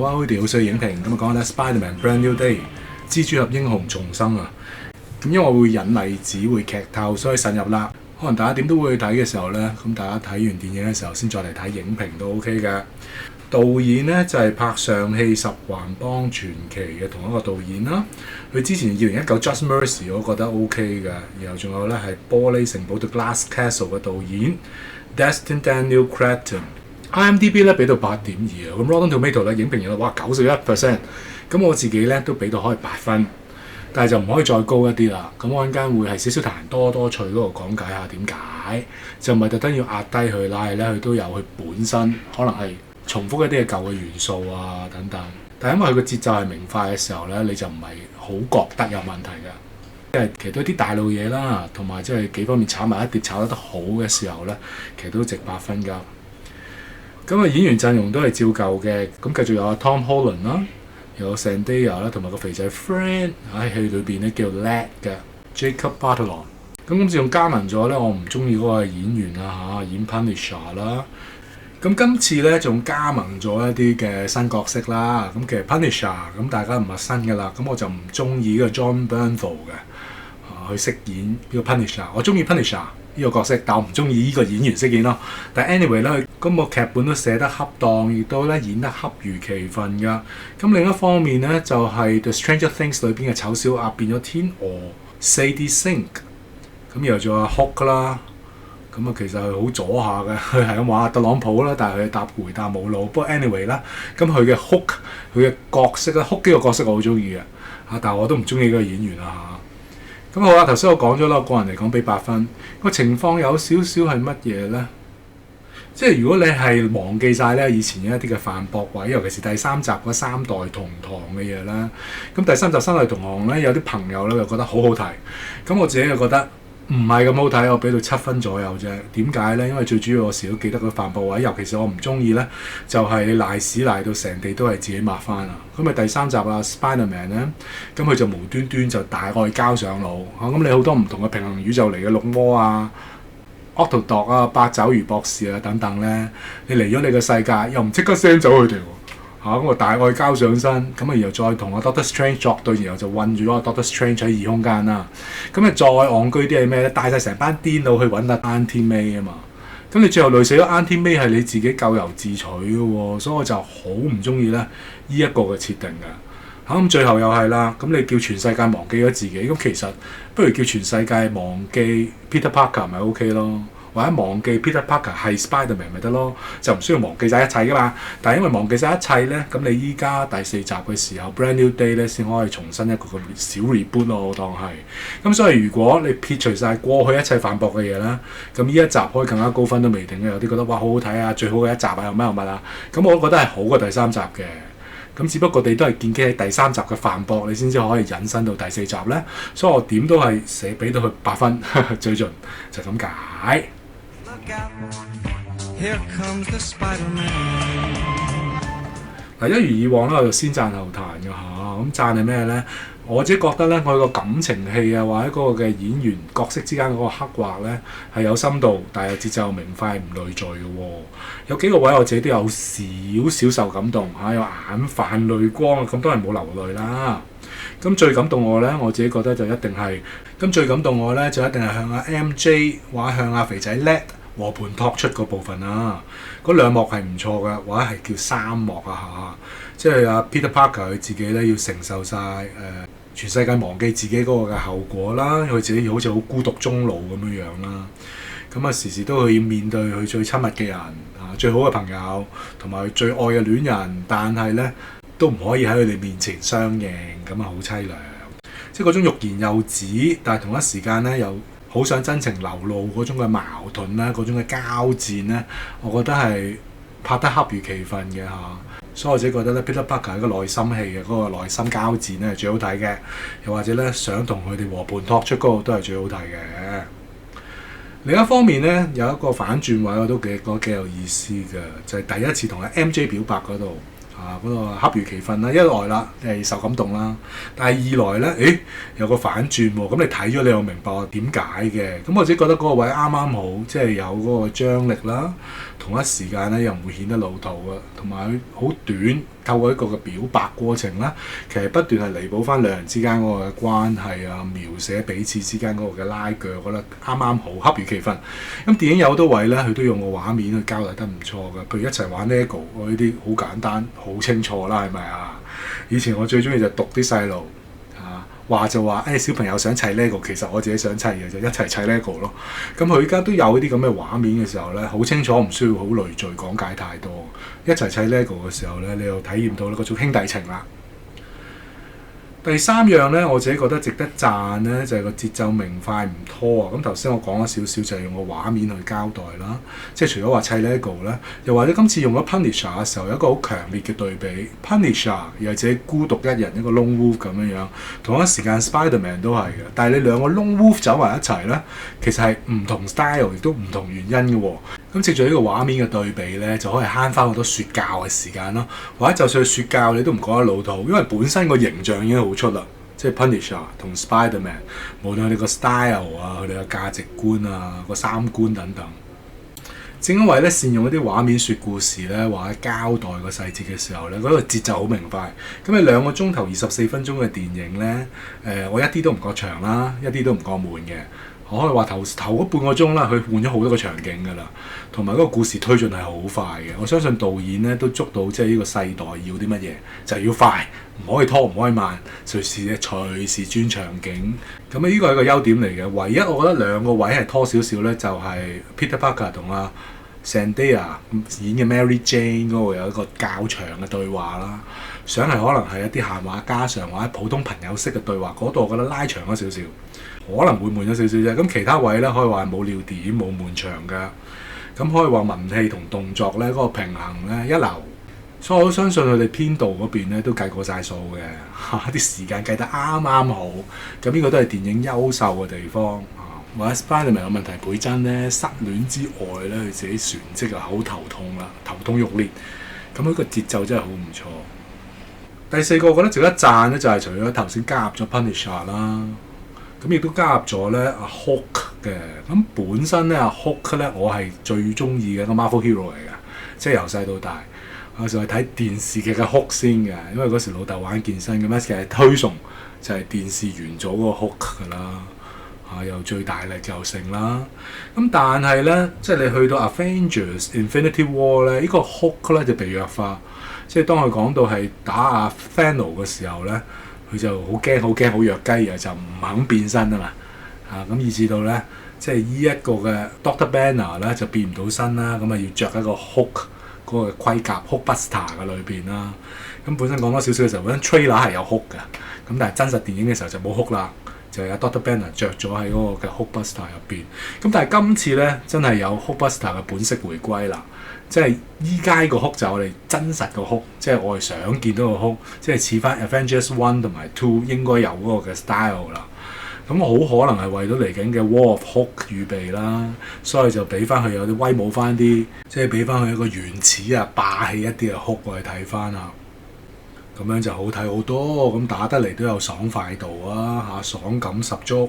啦，好電腦碎影評咁啊，講下 Spider-Man Brand New Day 蜘蛛俠英雄重生啊！咁因為我會引例子會劇透，所以慎入啦。可能大家點都會去睇嘅時候呢，咁大家睇完電影嘅時候先再嚟睇影評都 OK 嘅。導演呢就係拍《上戲十環幫傳奇》嘅同一個導演啦。佢之前2019 Just Mercy 我覺得 OK 嘅，然後仲有呢係《玻璃城堡》The Glass Castle 嘅導演 Destin Daniel Cretton。IMDB 咧俾到8.2啊，咁 Rotten Tomato 咧影評人哇91%，咁我自己咧都俾到可以8分，但係就唔可以再高一啲啦。咁我陣間會係少少談多多趣嗰度講解下點解，就唔係特登要壓低佢，但係咧佢都有佢本身可能係重複一啲嘅舊嘅元素啊等等。但係因為佢個節奏係明快嘅時候咧，你就唔係好覺得有問題嘅，因為其實都啲大路嘢啦，同埋即係幾方面炒埋一碟炒得好嘅時候咧，其實都值8分㗎。咁啊演員陣容都係照舊嘅，咁繼續有阿 Tom Holland 啦，有 Zendaya 啦，同埋個肥仔 Friend 喺戲裏邊咧叫 Lad 嘅 Jacob Batalon。咁今次仲加盟咗咧，我唔中意嗰個演員啦演 Punisher 啦。咁今次咧仲加盟咗一啲嘅新角色啦。咁其實 Punisher 咁大家唔陌生㗎啦，咁我就唔中意呢個 John Bernthal 嘅去飾演呢個 Punisher。我中意 Punisher呢個角色，但我唔中意呢個演員飾演咯。但 anyway 咧，咁個劇本都寫得恰當，亦都咧演得恰如其分㗎。咁另一方面咧，就係 The Stranger Things 裏邊嘅醜小鴨變咗天鵝 Sadie Sink。咁然後仲有 Hulk 啦，咁啊其實係好左下嘅，佢係咁話特朗普啦，但係佢回答冇腦。不過 anyway 啦，咁佢嘅 Hulk 佢嘅角色咧，Hulk 呢個角色我好中意嘅，但係我都唔中意嗰個演員啊。咁好啦，頭先我講咗啦，個人嚟講俾8分。個情況有少少係乜嘢呢？即係如果你係忘記晒咧以前一啲嘅飯博位，尤其是第3集嗰3代同堂嘅嘢啦。咁第3集3代同堂咧，有啲朋友咧就覺得好好睇。咁我自己就覺得唔係咁好睇，我俾到7分左右啫。點解呢？因為最主要我時都記得個飯博位，尤其是我唔中意呢，就係你賴屎賴到成地都係自己抹翻啊！咁咪第3集啊 Spider-Man 呢，咁佢就無端端就大外交上腦嚇，咁你好多唔同嘅平衡宇宙嚟嘅綠魔啊、Octodog 啊、八爪魚博士啊等等呢，你嚟咗你嘅世界又唔即刻 send 走佢哋喎。咁我大外交上身，咁啊然後再同阿 Doctor Strange 作對，然後就韞住咗阿 Doctor Strange 喺異空間啦。咁啊再戇居啲係咩咧？帶晒成班癲佬去揾阿 Auntie May 啊嘛。咁你最後累死咗 Auntie May 係你自己咎由自取嘅喎，所以我就好唔中意咧呢一個嘅設定㗎。咁最後又係啦，咁你叫全世界忘記咗自己，咁其實不如叫全世界忘記 Peter Parker 咪 OK 咯。或者忘記 Peter Parker 係 Spider-Man 咪得咯，就唔需要忘記晒一切噶嘛。但係因為忘記晒一切咧，咁你依家第4集嘅時候 Brand New Day 咧先可以重新一個咁小 reboot 咯，我當係。咁所以如果你撇除晒過去一切反駁嘅嘢啦，咁呢一集可以更加高分都未定嘅。有啲覺得哇好好睇啊，最好嘅一集啊，又乜又乜啊。咁我都覺得係好過第3集嘅。咁只不過你都係建基喺第3集嘅反駁，你先至可以引申到第4集咧。所以我點都係寫俾到佢8分最盡，就咁解。嗱，一如以往啦，我就先讚後彈嘅嚇。咁讚係咩咧？我自己覺得咧，佢個感情戲啊，或者嗰個嘅演員角色之間嗰個刻畫咧，係有深度，但係節奏明快，唔累贅嘅喎。有幾個位我自己都有少少受感動嚇，有眼泛淚光，咁當然冇流淚啦。咁最感動我咧，我自己覺得就一定係向阿 MJ 或者向阿肥仔叻和盤托出嗰部分啊，嗰2幕係唔錯嘅，或者係叫3幕啊嚇，即係阿 Peter Parker 佢自己咧要承受晒全世界忘記自己嗰個嘅後果啦，佢自己好似好孤獨終老咁樣樣啦，咁啊時時都要面對佢最親密嘅人啊，最好嘅朋友同埋最愛嘅戀人，但係咧都唔可以喺佢哋面前相認，咁啊好凄涼，即係嗰種欲言又止，但係同一時間咧又好想真情流露嗰種嘅矛盾啦，嗰種嘅交戰咧，我覺得係拍得恰如其分嘅嚇。所以我自己覺得咧 Peter Parker 係個內心戲嘅嗰個內心交戰咧係最好睇嘅，又或者咧想同佢哋和盤托出嗰個都係最好睇嘅。另一方面咧有一個反轉位我都覺得幾有意思嘅，就係第一次同阿 MJ 表白嗰度。嗰個恰如其分啦，一來啦係受感動啦，但係二來咧，有個反轉喎，咁你睇咗你又明白點解嘅，咁我自己覺得嗰個位啱啱好，即係有嗰個張力啦，同一時間咧又唔會顯得老土啊，同埋佢好短，透過一個嘅表白過程啦，其實不斷係彌補翻兩人之間嗰個嘅關係啊，描寫彼此之間嗰個嘅拉鋸，我覺得啱啱好，恰如其分。咁電影有好多位咧，佢都用個畫面去交代得唔錯嘅，譬如一齊玩 LEGO，我呢啲好簡單、好清楚啦，係咪啊？以前我最中意就讀啲細路話就話小朋友想砌 LEGO， 其實我自己想砌嘅就一齊砌 LEGO 咯。咁佢而家都有啲咁嘅畫面嘅時候咧，好清楚，唔需要好累贅講解太多。一齊砌 LEGO 嘅時候咧，你又體驗到嗰種兄弟情啦。第三樣咧，我自己覺得值得讚咧，就係個節奏明快唔拖啊！咁頭先我講咗少少，就係用個畫面去交代啦。即係除咗話砌 LEGO 咧，又或者今次用咗 Punisher 嘅時候，有一個好強烈嘅對比。Punisher 又或者孤獨一人一個 lone wolf 咁樣樣，同一時間 Spider-Man 都係嘅。但係你兩個 lone wolf 走埋一齊咧，其實係唔同 style，亦都唔同原因嘅喎。咁藉住呢個畫面嘅對比咧，就可以慳翻好多説教嘅時間咯。或者就算説教，你都唔覺得老土，因為本身個形象已經好出啦。即係 Punisher 同 Spider-Man， 無論佢哋個 style 啊、佢哋嘅價值觀啊、個三觀等等，正因為咧善用一啲畫面説故事咧，或者交代個細節嘅時候咧，嗰個節奏好明快。咁你2個鐘頭24分鐘嘅電影咧，我一啲都唔覺長啦，一啲都唔覺悶嘅。我可以話頭嗰半個鐘啦，佢換咗好多個場景㗎啦，同埋嗰個故事推進係好快嘅。我相信導演咧都捉到即係呢個世代要啲乜嘢，就係要快，唔可以拖，唔可以慢，隨時轉場景。咁啊，呢個係一個優點嚟嘅。唯一我覺得2個位係拖少少咧，就係 Peter Parker 同阿 Zendaya 演嘅 Mary Jane 嗰度有一個較長嘅對話啦。想係可能係一啲閒話家常或者普通朋友式嘅對話，嗰度我覺得拉長咗少少。可能會悶咗少少啫，咁其他位咧可以話係冇尿點冇悶場㗎，咁可以話文戲同動作咧嗰個平衡咧一流，所以我都相信佢哋編導嗰邊咧都計過晒數嘅，啲時間計得啱啱好，咁呢個都係電影優秀嘅地方。或者 Spider-Man 嘅問題倍增咧，失戀之外咧佢自己船職啊好頭痛啦，頭痛欲裂，咁佢個節奏真係好唔錯。第4個我覺得值得讚咧，就係除咗頭先加入咗 Punisher 啦。咁亦都加入咗咧阿 Hulk 嘅，咁本身咧阿 Hulk 咧我係最中意嘅一個 Marvel Hero 嚟嘅，即係由細到大，我就係睇電視劇嘅 Hulk 先嘅，因為嗰時老豆玩健身嘅咩，其實推崇就係電視元祖嗰個 Hulk 噶啦，又最大力又成啦。咁但係咧，即係你去到 Avengers Infinity War 咧，呢個 Hulk 咧就被弱化，即係當佢講到係打阿 Thanos 嘅時候咧。佢就好驚好弱雞啊，就唔肯變身啊嘛，咁以至到咧，即係依一個嘅 Doctor Banner 咧就變唔到身啦，咁啊要着一個 Hulk 嗰個盔甲 Hulkbuster 嘅裏邊啦。咁本身講多少少嘅時候，本身 trailer 係有 Hulk 嘅，咁但係真實電影嘅時候就冇 Hulk 啦，就係阿 Doctor Banner 着咗喺嗰個嘅 Hulkbuster 入邊。咁但係今次咧真係有 Hulkbuster 嘅本色回歸啦。即係依家個 Hulk 就我哋真實個 Hulk，即係我哋想見到個 Hulk，即係似翻 Avengers 1同埋2應該有嗰個嘅 style 啦。咁好可能係為咗嚟緊嘅 War of Hulk 預備啦，所以就俾翻佢有啲威武翻啲，即係俾翻佢一個原始啊霸氣一啲嘅 Hulk 我哋睇翻啊。咁樣就好睇好多，咁打得嚟都有爽快度啊，爽感十足。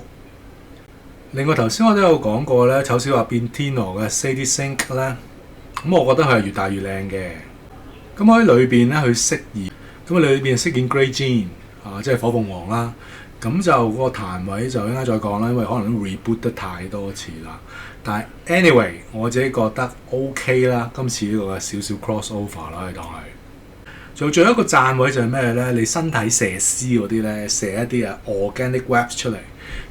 另外頭先我都有講過咧，醜小鴨變天鵝嘅 Sadie Sink 咧。咁我覺得佢係越大越靚嘅。咁喺裏邊咧，佢飾演咁啊，裏邊飾演 Grey Jean 即係火鳳凰啦。咁就個彈位就應該再講啦，因為可能都 reboot 得太多次啦。但係 anyway，我自己覺得 OK 啦。今次呢個少少 crossover 啦，你當係。仲有一個讚位就係咩咧？你身體射絲嗰啲咧，射一啲organic webs 出嚟。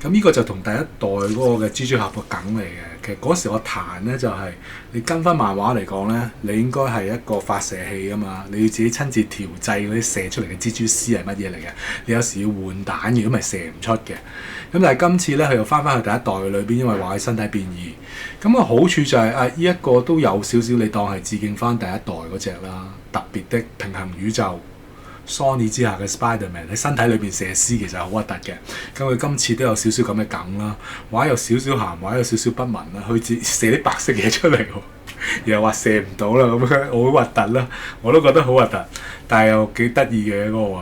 咁呢個就同第一代嗰個嘅蜘蛛俠個梗嚟嘅。其實嗰時我彈咧就係、你跟翻漫畫嚟講咧，你應該係一個發射器啊嘛，你要自己親自調製嗰啲射出嚟嘅蜘蛛絲係乜嘢嚟嘅？你有時要換彈，如果咪射唔出嘅。咁但係今次咧，佢又翻去第一代嘅裏邊，因為話佢身體變異。咁個好處就係呢一個都有少少，你當係致敬翻第一代嗰隻啦，特別的平衡宇宙。Sony 之下嘅 Spider-Man 喺身體裏邊射絲其實好核突嘅，咁佢今次都有少少咁嘅梗啦，或者有少少鹹，或者有少少不文啦，佢射啲白色嘢出嚟喎，又話射唔到啦，咁樣好核突啦，我都覺得好核突，但係又幾得意嘅嗰個位。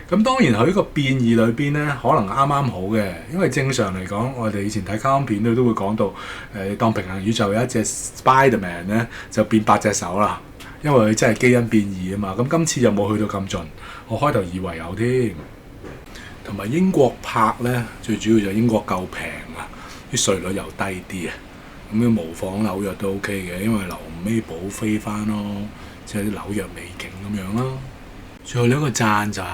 咁當然佢呢個變異裏邊咧，可能啱啱好嘅，因為正常嚟講，我哋以前睇卡通片都會講到，當平衡宇宙有一隻 Spider-Man 咧就變8隻手啦。因為佢真係基因變異啊嘛。咁今次又冇去到咁盡，我開頭以為有添。同埋英國拍呢，最主要就英國夠平啊，啲稅率又低啲啊，咁樣模仿紐約都 OK 嘅，因為臨尾補飛翻咯，即係啲紐約美景咁樣咯。最後一個讚就係、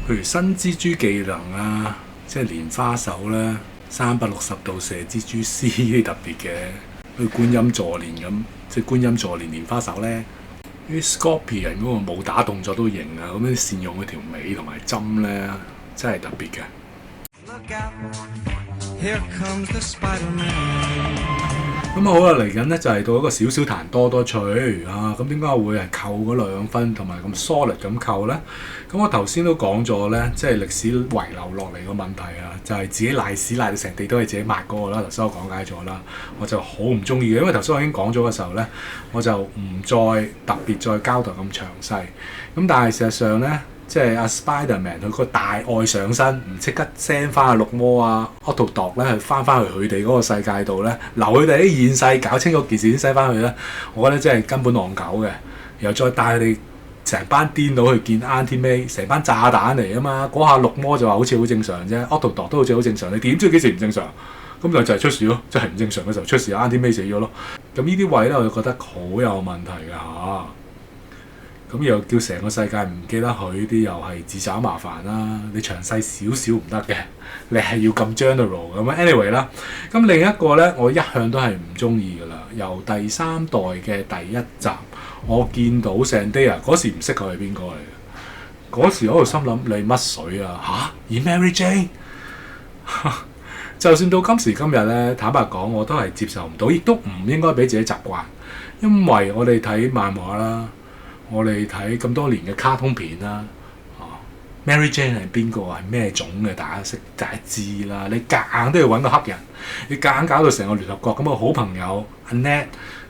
譬如新蜘蛛技能啊，即係蓮花手咧，360度射蜘蛛絲呢啲特別嘅，好似觀音坐蓮咁，即係觀音坐蓮蓮花手咧，啲 Scorpion 嗰個武打動作都型啊，咁樣善用佢條尾同埋針咧，真係特別嘅。咁好啦，嚟緊咧就係到一個少少彈多多趣啊！咁點解我會係扣嗰2分同埋咁 solid 咁扣咧？咁我頭先都講咗咧，即係歷史遺留落嚟個問題啊，就係自己賴屎賴到成地都係自己抹嗰個啦。頭先我講解咗啦，我就好唔中意嘅，因為頭先我已經講咗嘅時候咧，我就唔再特別再交代咁詳細。咁但係事實上咧，即係阿 Spider-Man 佢個大愛上身，唔即刻 send 翻阿綠魔啊 Octodog 咧，去翻去佢哋嗰個世界度咧，留佢哋喺現世搞清楚件事先 send 翻去咧，我覺得真係根本戇狗嘅。然後再帶佢哋成班癲佬去見 Auntie May， 成班炸彈嚟啊嘛！嗰下綠魔就話好似好正常啫 ，Octodog 都好似好正常，你點知幾時唔正常？咁就係出事咯，即係唔正常嘅時候出事 ，Auntie May 死咗咯。咁呢啲位咧，我就覺得好有問題㗎嚇。咁又叫成個世界唔記得佢啲，又係自找麻煩啦。你詳細少少唔得嘅，你係要咁 general 咁。anyway 啦，咁另一個咧，我一向都係唔中意噶啦。由第3代嘅第1集，我見到 Zendaya 嗰時唔識佢係邊個嚟嘅。嗰時我喺度心諗你乜水啊嚇？以 Mary Jane 就算到今時今日咧，坦白講我都係接受唔到，亦都唔應該俾自己習慣，因為我哋睇漫畫啦。我哋睇咁多年嘅卡通片啦，Mary Jane 係邊個係咩種嘅？大家識，大家知啦。你夾硬都要揾個黑人，你夾硬搞到成個聯合國咁個好朋友 Annette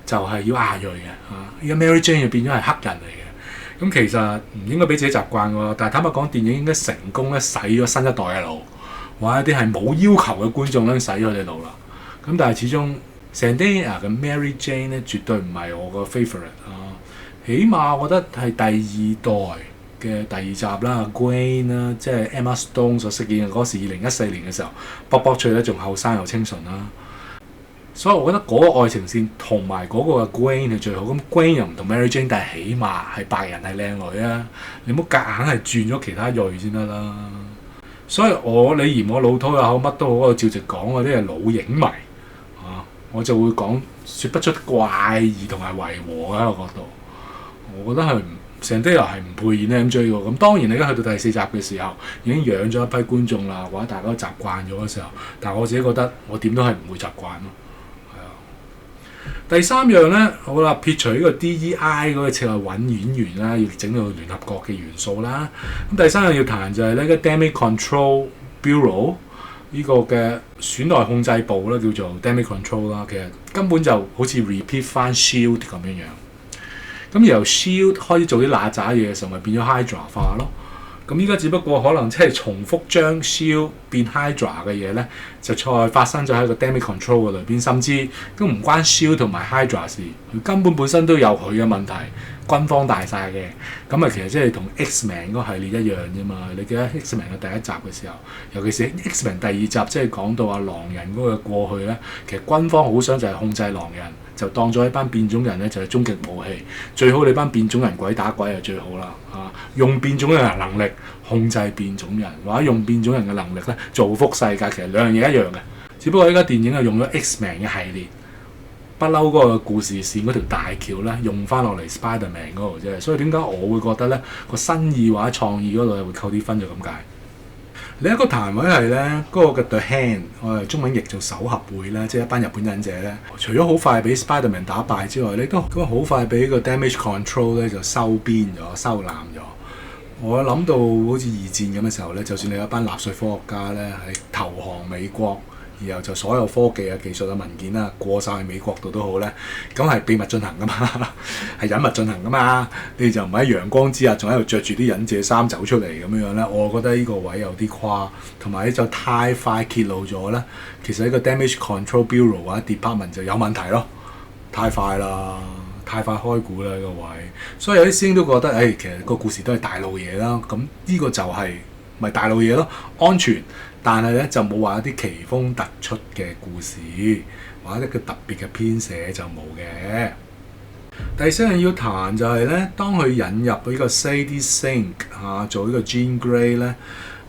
就係要亞裔嘅嚇。而家 Mary Jane 就變咗係黑人嚟嘅。咁其實唔應該俾自己習慣喎。但係坦白講，電影應該成功咧洗咗新一代嘅腦，或者一啲係冇要求嘅觀眾咧洗咗佢哋腦啦。咁但係始終 Zendaya 嘅 Mary Jane 咧絕對唔係我個 favourite 啊。起碼我覺得係第2代嘅第2集啦 ，Gwen 啦，即係 Emma Stone 所飾演嘅嗰時2014年嘅時候，卜卜脆咧仲後生又清純啦，所以我覺得嗰個愛情線同埋嗰個嘅 Gwen 係最好。咁 Gwen 又唔同 Mary Jane，但係起碼係白人係靚女啊，你唔好夾硬係轉咗其他裔先得啦。所以你嫌我老土又好，乜都好，我照直講嗰啲係老影迷啊，我就會講説不出怪異同埋違和嘅一個角度。我覺得係Zendaya係唔配演 MJ 喎。咁當然你而家去到第4集嘅時候，已經養咗一批觀眾啦，或者大家都習慣咗嘅時候，但係我自己覺得我點都係唔會習慣咯。係啊。第3樣咧，好啦，撇除呢個 DEI 嗰個設立揾演員啦，要整到聯合國嘅元素啦。咁第3樣要談就係呢個 Damage Control Bureau 呢個嘅損害控制部啦，叫做 Damage Control 啦。其實根本就好似 repeat 翻 Shield 咁樣樣。咁由 Shield 開始做啲嗱喳嘢嘅時候，咪變咗 Hydra 化咯。咁依家只不過可能即係重複將 Shield 變 Hydra 嘅嘢咧，就再發生咗喺個 Damage Control 嘅裏邊，甚至都唔關 Shield 同埋 Hydra 事，佢根本本身都有佢嘅問題，軍方大晒嘅。咁啊，其實即係同 X-Men 嗰個系列一樣啫嘛。你記得 X-Men 嘅第1集嘅時候，尤其是 X-Men 第2集，即係講到狼人嗰個過去咧，其實軍方好想就係控制狼人。就當咗一班變種人咧，就係終極武器。最好你班變種人鬼打鬼就最好啦嚇、用變種人嘅能力控制變種人，或者用變種人嘅能力咧造福世界。其實兩樣嘢一樣嘅，只不過依家電影係用咗 X-Men 嘅系列，不嬲嗰個故事線嗰條大橋咧，用翻落嚟 Spider-Man 嗰度啫。所以點解我會覺得咧個新意或者創意嗰度會扣啲分就咁解。另一個彈位係咧，嗰個嘅 The Hand， 我哋中文譯做手合會啦，即係一班日本忍者咧，除咗好快俾 Spider-Man 打敗之外，你都咁好快俾個 Damage Control 咧就收編咗、收攬咗。我諗到好似2戰咁嘅時候咧，就算你有一班納粹科學家咧係投降美國，然後就所有科技啊、技術啊、文件啊過晒去美國度都好咧，咁係秘密進行噶嘛，係隱密進行噶嘛，你哋就唔喺陽光之下仲喺度着住啲忍者衫走出嚟咁樣咧，我覺得呢個位有啲誇，同埋咧就太快揭露咗咧，其實呢個 Damage Control Bureau 或者 Department 就有問題咯，太快啦，太快開估啦呢個位，所以有啲師兄都覺得其實個故事都係大路嘢啦。咁呢個就係咪大路嘢咯？安全，但係咧就冇話一啲奇峰突出嘅故事，或者一個特別嘅編寫就冇嘅。第四樣要談就係咧，當佢引入呢個 Sadie Sink 做呢個 Jean Grey 咧，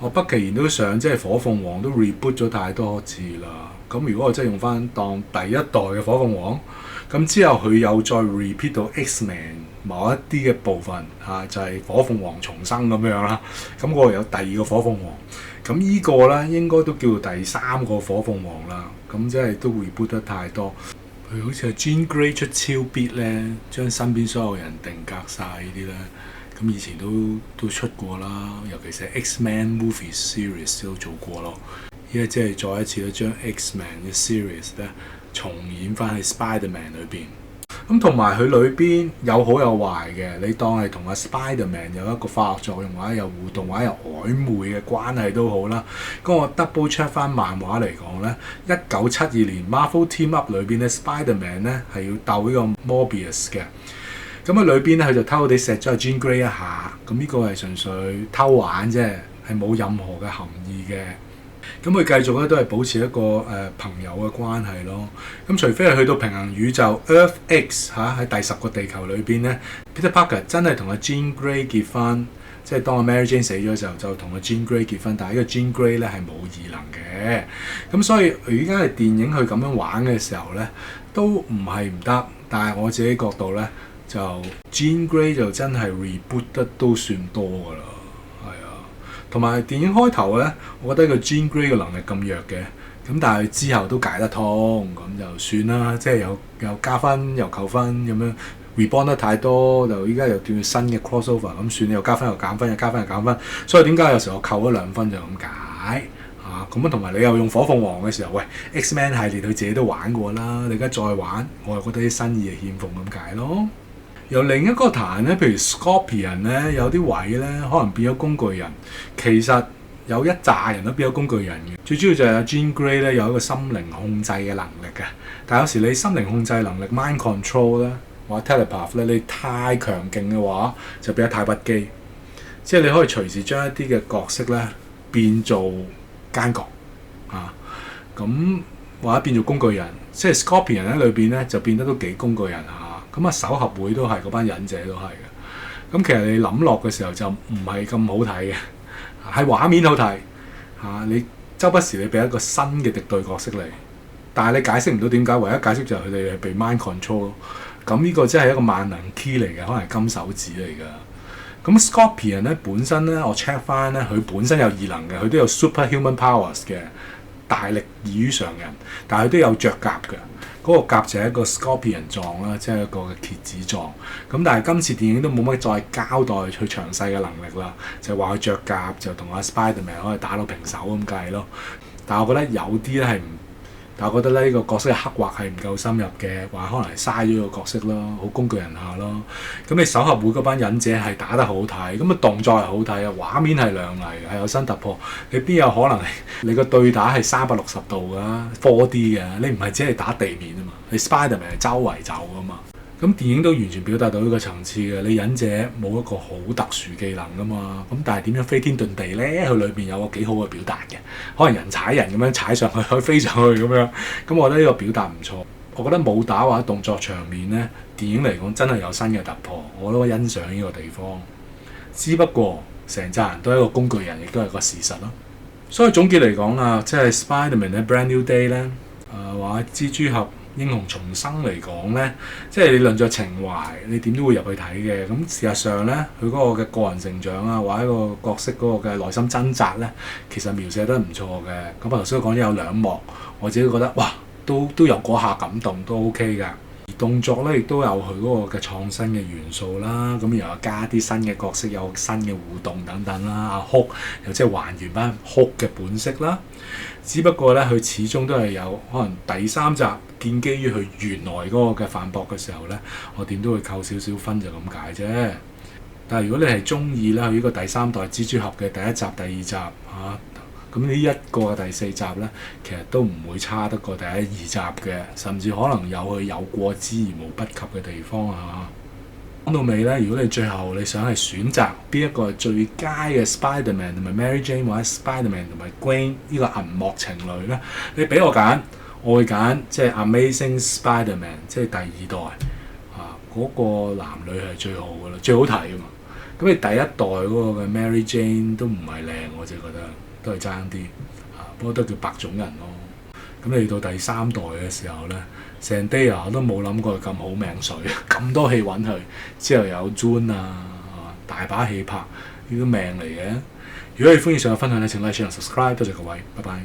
我不其然都想即係火鳳凰都 reboot 咗太多次啦。咁如果我真係用翻當第一代嘅火鳳凰，咁之後佢又再 repeat 到 X-Men 某一啲嘅部分就係火鳳凰重生咁樣啦。咁我有第二個火鳳凰，咁呢個咧應該都叫做第三個火鳳凰啦。咁即係都 reboot 得太多。佢好似係 Jean Grey 出超必咧，將身邊所有人定格晒呢啲咧。咁以前都出過啦，尤其是 X-Men Movie Series 都做過咯。依家即係再一次咧，將 X-Men 嘅 series 咧重演翻喺 Spider-Man 裏邊。咁同埋佢裏邊有好有壞嘅，你當係同阿 Spider-Man 有一個化學作用，或者有互動，或者有曖昧嘅關係都好啦。咁我 double check 翻漫畫嚟講咧，1972年 Marvel Team Up 裏邊咧 Spider-Man 咧係要鬥呢個 Morbius 嘅。咁喺裏邊咧佢就偷偷地錫咗阿 Jean Grey 一下。咁呢個係純粹偷玩啫，係冇任何嘅含義嘅。咁佢繼續咧都係保持一個朋友嘅關係咯。咁除非係去到平行宇宙 Earth X 喺第10個地球裏邊咧 ，Peter Parker 真係同阿 Jean Grey 結婚，即係當阿 Mary Jane 死咗嘅時候就同阿 Jean Grey 結婚。但係呢個 Jean Grey 咧係冇異能嘅。咁所以而家係電影佢咁樣玩嘅時候咧，都唔係唔得。但係我自己角度咧，就 Jean Grey 就真係 reboot 得都算多㗎啦。同埋電影開頭咧，我覺得個 Jean Grey 嘅能力咁弱嘅，咁但係之後都解得通，咁就算啦。即係又加分又扣分咁樣 reborn 得太多，就依家又斷新嘅 crossover 咁算，又加分又減分，又加分又減分。所以點解有時候我扣咗2分就咁解咁啊？同埋你又用火鳳凰嘅時候，喂 X-Men 系列佢自己都玩過啦，你而家再玩，我又覺得啲新意係欠奉咁解咯。由另一個彈咧，譬如 Scorpion 咧，有啲位咧可能變咗工具人，其實有一紮人都變咗工具人嘅。最主要就係阿 Jean Grey 咧有一個心靈控制嘅能力嘅，但有時你心靈控制能力 mind control 咧，或者 telepath 咧，你太強勁嘅話就變得太不羈，即係你可以隨時將一啲嘅角色咧變做奸角咁或者變做工具人，即係 Scorpion 喺裏邊咧就變得都幾工具人咁守合會都係嗰班忍者都係嘅。咁其實你諗落嘅時候就唔係咁好睇嘅，係畫面好睇你周不時你俾一個新嘅敵對角色嚟，但係你解釋唔到點解，唯一解釋就係佢哋係被 mind control 咯。咁呢個真係一個萬能 key 嚟嘅，可能係金手指嚟㗎。咁 Scorpion 咧本身咧，我 check 翻咧，佢本身有異能嘅，佢都有 superhuman powers 嘅，大力異於常人，但係佢都有着甲嘅。嗰個甲就係一個 Scorpion 狀啦，即係一個嘅蠍子狀。咁但係今次電影都冇乜再交代佢詳細嘅能力啦，就話佢着甲就同阿 Spider-Man 可以打到平手咁計咯。但係我覺得有啲咧係唔，但係我覺得咧呢個角色嘅刻畫係唔夠深入嘅，話可能係嘥咗個角色咯，好工具人下咯。咁你守合會嗰班忍者係打得好睇，咁啊動作係好睇啊，畫面係亮麗，係有新突破。你邊有可能你個對打係360度㗎 4D 嘅？你唔係只係打地面啊嘛，你 Spider-Man 係周圍走㗎嘛。咁電影都完全表達到呢個層次嘅，你忍者冇一個好特殊技能㗎嘛。咁但係點樣飛天遁地咧？佢裏邊有個幾好嘅表達嘅，可能人踩人咁樣踩上去，可以飛上去咁樣。咁我覺得呢個表達唔錯。我覺得武打或者動作場面咧，電影嚟講真係有新嘅突破，我都欣賞呢個地方。只不過成扎人都係一個工具人，亦都係個事實咯。所以總結嚟講啊，即係 Spider-Man 咧 Brand New Day 咧，或者蜘蛛俠英雄重生嚟講咧，即係你論著情懷，你點都會入去睇嘅。咁事實上咧，佢嗰個嘅個人成長啊，或者個角色嗰個嘅內心掙扎咧，其實描寫得唔錯嘅。咁我頭先講咗有2幕，我自己覺得哇，都有嗰下感動，都 OK 㗎。而動作咧亦都有佢嗰個嘅創新嘅元素啦。咁又有加啲新嘅角色，有新嘅互動等等啦。阿 Hulk 又即係還原翻 Hulk 嘅本色啦。只不過咧，佢始終都係有可能第3集建基於佢原來嗰個嘅反駁嘅時候咧，我點都會扣少少分就咁解啫。但係如果你係中意咧，佢呢個第3代蜘蛛俠嘅第1集、第2集咁呢一個第4集呢，其實都唔會差得過第1、2集嘅，甚至可能有佢有過之而無不及嘅地方啊！講到尾呢，如果你最後你想係選擇邊一個係最佳嘅 Spider-Man 同埋 Mary Jane 或者 Spider-Man 同埋 Gwen 呢個銀幕情侶呢，你俾我揀，我會揀即係 Amazing Spider-Man， 即係第2代啊，嗰個男女係最好噶啦，最好睇噶嘛。咁你第1代嗰個嘅 Mary Jane 都唔係靚，我就覺得都係爭啲啊，不過都叫白種人咯。咁你到第3代嘅時候呢 Zendaya 都冇諗過咁好命水，咁多戲揾佢，之後有 June 啊，大把戲拍，呢啲命嚟嘅。如果你歡迎上我分享咧，請 like、share、subscribe， 多謝各位，拜拜。